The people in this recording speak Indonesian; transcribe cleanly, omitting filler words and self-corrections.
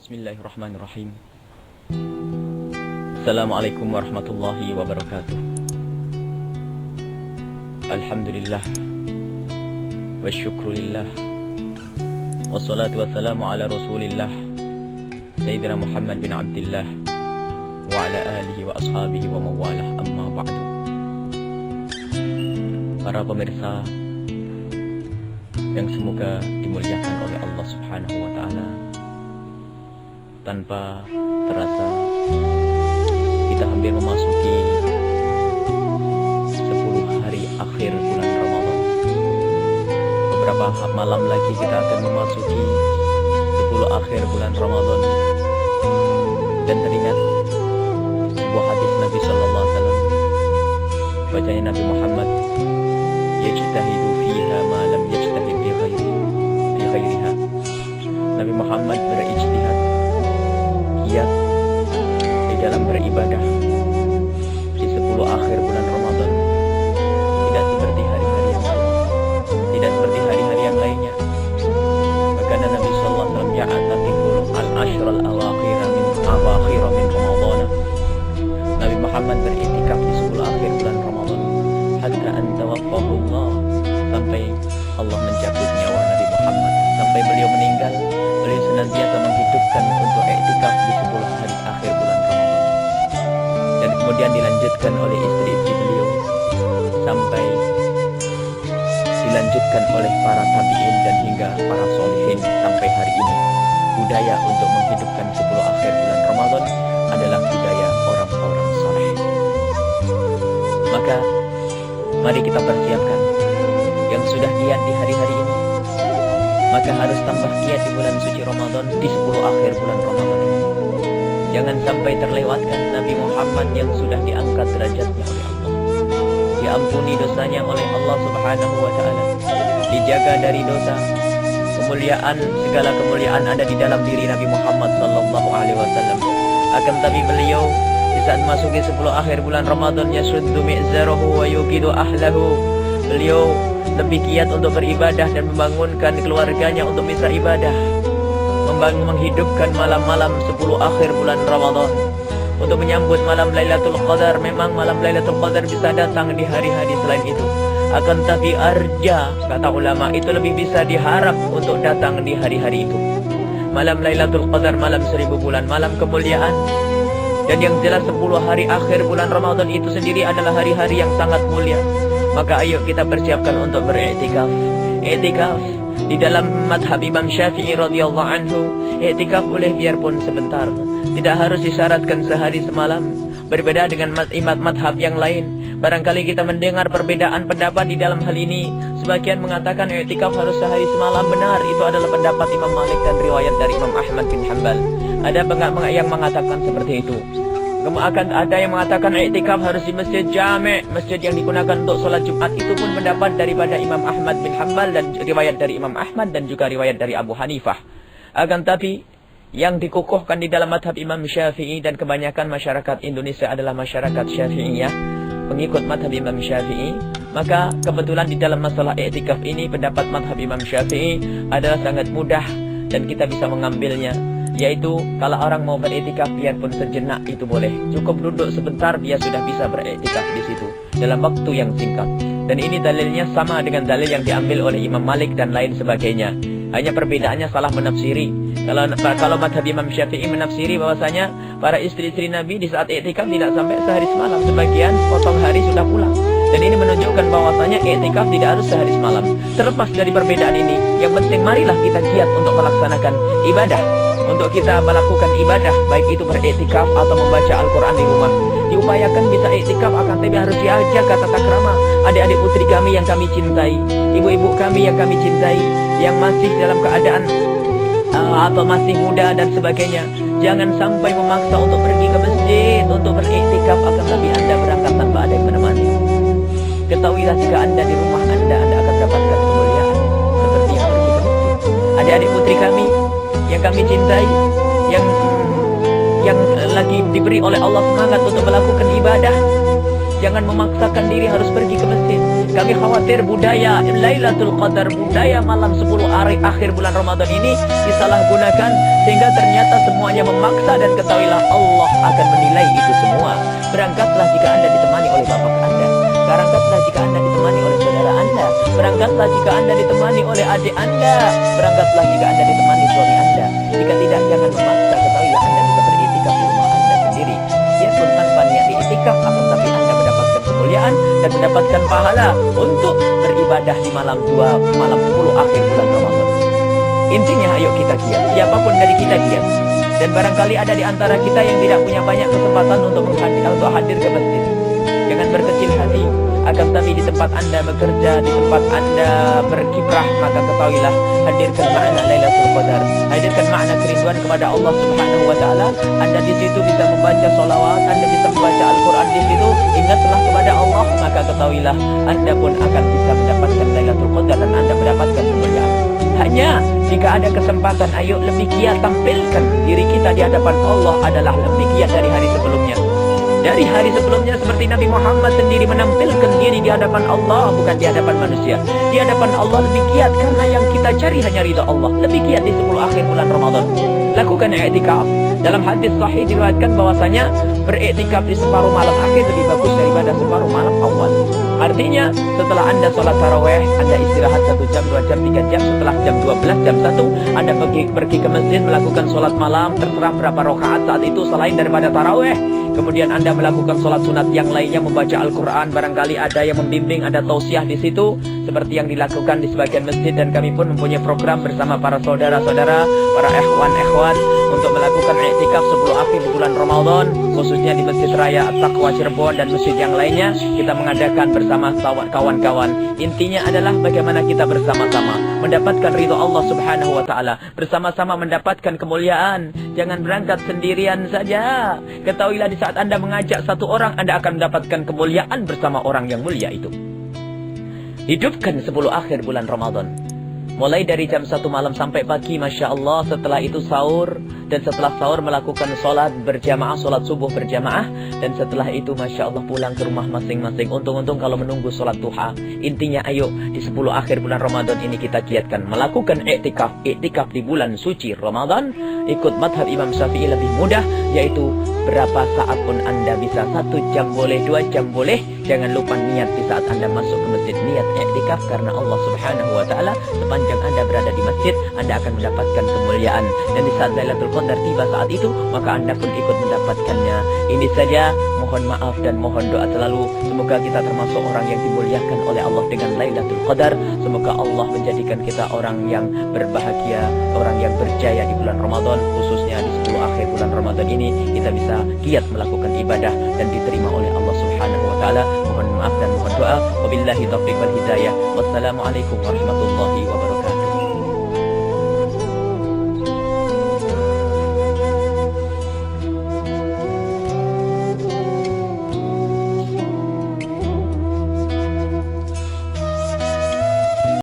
Bismillahirrahmanirrahim. Assalamualaikum warahmatullahi wabarakatuh. Alhamdulillah wa syukrulillah, wassalatu wassalamu ala rasulillah Sayyidina Muhammad bin Abdillah wa ala alihi wa ashabihi wa mawalah, amma ba'du. Para pemirsa yang semoga dimuliakan oleh Allah subhanahu wa ta'ala, tanpa terasa kita hampir memasuki 10 hari akhir bulan Ramadan. Beberapa malam lagi kita akan memasuki 10 akhir bulan Ramadan. Dan teringat sebuah hadis Nabi sallallahu alaihi wasallam, bacanya Nabi Muhammad, yajtahidu fiha ma lam yajtahid bi ghairiha. Nabi Muhammad berijtihad, giat di dalam beribadah di 10 akhir bulan Ramadan, tidak seperti hari-hari yang lain, tidak seperti hari-hari yang lainnya. Maka Nabi sallallahu alaihi wasallam ya'taqifu al-ashr al-awakhir min Ramadan. Nabi Muhammad beriktikaf di 10 akhir bulan Ramadan hatta an tawaffahu Allah, sampai Allah mencabut nyawa Nabi Muhammad, sampai beliau meninggal. Beliau senantiasa menghidupkan untuk iktikaf di 10 hari akhir bulan Ramadan. Dan kemudian dilanjutkan oleh istri-istri beliau, sampai dilanjutkan oleh para tabi'in dan hingga para solihin sampai hari ini. Budaya untuk menghidupkan 10 akhir bulan Ramadan adalah budaya orang-orang soleh. Maka mari kita persiapkan yang sudah giat di hari-hari ini, maka harus tambah giat di bulan suci Ramadan, di 10 akhir bulan Ramadan ini. Jangan sampai terlewatkan Nabi Muhammad yang sudah diangkat derajatnya oleh Allah, diampuni dosanya oleh Allah subhanahu wa ta'ala, dijaga dari dosa. Kemuliaan, segala kemuliaan ada di dalam diri Nabi Muhammad sallallahu alaihi wasallam. Akan tapi beliau di saat masuki 10 akhir bulan Ramadan, yasuddu mi'zarahu wa yuqidu ahlahu, beliau lebih giat untuk beribadah dan membangunkan keluarganya untuk bisa ibadah, menghidupkan malam-malam 10 akhir bulan Ramadan untuk menyambut malam Lailatul Qadar. Memang malam Lailatul Qadar bisa datang di hari-hari selain itu, akan tapi arja, kata ulama, itu lebih bisa diharap untuk datang di hari-hari itu. Malam Lailatul Qadar, malam 1000 bulan, malam kemuliaan. Dan yang jelas 10 hari akhir bulan Ramadan itu sendiri adalah hari-hari yang sangat mulia. Maka ayo kita persiapkan untuk beriktikaf. Iktikaf di dalam madhab Imam Syafi'i radhiyallahu anhu, iktikaf boleh biarpun sebentar, tidak harus disyaratkan sehari semalam. Berbeda dengan madhab yang lain, barangkali kita mendengar perbedaan pendapat di dalam hal ini. Sebagian mengatakan iktikaf harus sehari semalam. Benar, itu adalah pendapat Imam Malik dan riwayat dari Imam Ahmad bin Hanbal. Ada yang mengatakan seperti itu. Akan ada yang mengatakan iktikaf harus di masjid jami', masjid yang digunakan untuk sholat Jumat. Itu pun pendapat daripada Imam Ahmad bin Hanbal dan riwayat dari Imam Ahmad dan juga riwayat dari Abu Hanifah. Akan tapi yang dikukuhkan di dalam madhab Imam Syafi'i, dan kebanyakan masyarakat Indonesia adalah masyarakat Syafi'iyah, pengikut madhab Imam Syafi'i. Maka kebetulan di dalam masalah iktikaf ini, pendapat madhab Imam Syafi'i adalah sangat mudah dan kita bisa mengambilnya. Yaitu kalau orang mau beriktikaf biarpun sejenak itu boleh. Cukup duduk sebentar dia sudah bisa beriktikaf di situ dalam waktu yang singkat. Dan ini dalilnya sama dengan dalil yang diambil oleh Imam Malik dan lain sebagainya. Hanya perbedaannya salah menafsiri. Kalau madhab Imam Syafi'i menafsiri bahwasanya para istri-istri Nabi di saat iktikaf tidak sampai sehari semalam, sebagian sepotong hari sudah pulang. Dan ini menunjukkan bahwasanya iktikaf tidak harus sehari semalam. Terlepas dari perbedaan ini, yang penting marilah kita giat untuk melaksanakan ibadah, untuk kita melakukan ibadah, baik itu beriktikaf atau membaca Al-Quran di rumah. Diupayakan bisa iktikaf, akan tapi harus dijaga tata krama. Adik-adik putri kami yang kami cintai, ibu-ibu kami yang kami cintai, yang masih dalam keadaan atau masih muda dan sebagainya, jangan sampai memaksa untuk pergi ke masjid untuk beriktikaf, akan tapi Anda berangkat tanpa ada yang menemani. Ketahuilah jika Anda di rumah Anda akan dapatkan kemuliaan seperti yang pergi ke masjid. Adik-adik putri kami yang kami cintai, yang lagi diberi oleh Allah semangat untuk melakukan ibadah, Jangan memaksakan diri harus pergi ke masjid. Kami khawatir budaya Lailatul Qadar, budaya malam 10 hari akhir bulan Ramadan ini disalahgunakan sehingga ternyata semuanya memaksa, dan ketahuilah Allah akan menilai itu semua. Berangkatlah jika Anda ditemani oleh bapak Anda. Berangkatlah jika Anda ditemani oleh saudara Anda. Berangkatlah jika Anda ditemani oleh adik Anda. Berangkatlah jika Anda ditemani suami Anda. Jika tidak, jangan memaksa. Ketahuilah Anda bisa beriktikaf di rumah Anda sendiri. Biarpun tanpa niat iktikaf, akan tapi Anda mendapatkan kemuliaan dan mendapatkan pahala untuk beribadah di malam 10 akhir bulan Ramadan. Intinya ayo kita giat. Siapapun dari kita giat. Dan barangkali ada di antara kita yang tidak punya banyak kesempatan untuk hadir ke masjid. Jangan berkecil hati. Akan tapi di tempat Anda bekerja, di tempat Anda berkiprah, maka ketahuilah, hadirkan makna Lailatul Qadar, hadirkan makna kerinduan kepada Allah Subhanahu wa taala. Anda di situ bisa membaca sholawat, Anda bisa membaca Al-Qur'an di situ, ingatlah kepada Allah, maka ketahuilah Anda pun akan bisa mendapatkan Lailatul Qadar dan Anda mendapatkan kemuliaan. Hanya jika ada kesempatan, ayo lebih giat, tampilkan diri kita di hadapan Allah adalah lebih giat dari hari sebelumnya. Dari hari sebelumnya seperti Nabi Muhammad sendiri menampilkan diri di hadapan Allah, bukan di hadapan manusia. Di hadapan Allah lebih giat karena yang kita cari hanya ridha Allah. Lebih giat di 10 akhir bulan Ramadan. Lakukan i'tikaf. Dalam hadis sahih diriwayatkan bahwasanya beriktikaf di separuh malam akhir lebih bagus daripada separuh malam awal. Artinya setelah Anda sholat taraweh, Anda istirahat 1 jam, 2 jam, 3 jam. Setelah jam 12, jam 1, Anda pergi ke masjid melakukan sholat malam, terserah berapa rakaat saat itu selain daripada taraweh. Kemudian Anda melakukan sholat sunat yang lainnya, membaca Al-Quran. Barangkali ada yang membimbing, ada tausiah di situ, seperti yang dilakukan di sebagian masjid. Dan kami pun mempunyai program bersama para saudara-saudara, para ikhwan-ikhwan, untuk melakukan i'tikaf 10 akhir bulan Ramadan, khususnya di Masjid Raya At-Taqwa Cirebon dan masjid yang lainnya. Kita mengadakan bersama kawan-kawan. Intinya adalah bagaimana kita bersama-sama mendapatkan ridha Allah Subhanahu wa taala, bersama-sama mendapatkan kemuliaan. Jangan berangkat sendirian saja. Ketahuilah di saat Anda mengajak satu orang, Anda akan mendapatkan kemuliaan bersama orang yang mulia itu. Hidupkan 10 akhir bulan Ramadan. Mulai dari jam 1 malam sampai pagi, Masya Allah. Setelah itu sahur. Dan setelah sahur melakukan sholat berjamaah, sholat subuh berjamaah. Dan setelah itu Masya Allah pulang ke rumah masing-masing. Untung-untung kalau menunggu sholat duha. Intinya ayo di 10 akhir bulan Ramadan ini kita giatkan melakukan i'tikaf. I'tikaf di bulan suci Ramadan. Ikut madhab Imam Syafi'i lebih mudah, yaitu berapa saat pun Anda bisa. 1 jam boleh, 2 jam boleh. Jangan lupa niat di saat Anda masuk ke masjid. Niat i'tikaf karena Allah Subhanahu wa ta'ala. Sepanjang Anda berada di masjid, Anda akan mendapatkan kemuliaan. Dan di saat Lailatul Qadar tiba saat itu, maka Anda pun ikut mendapatkannya. Ini saja, mohon maaf dan mohon doa selalu. Semoga kita termasuk orang yang dimuliakan oleh Allah dengan Lailatul Qadar. Semoga Allah menjadikan kita orang yang berbahagia, orang yang berjaya di bulan Ramadan, khususnya di 10 akhir bulan Ramadan ini. Kita bisa giat melakukan ibadah dan diterima oleh Allah Subhanahu wa ta'ala. Mohon maaf dan mohon doa. Wabillahi taufiq wal hidayah. Wassalamualaikum warahmatullahi wabarakatuh.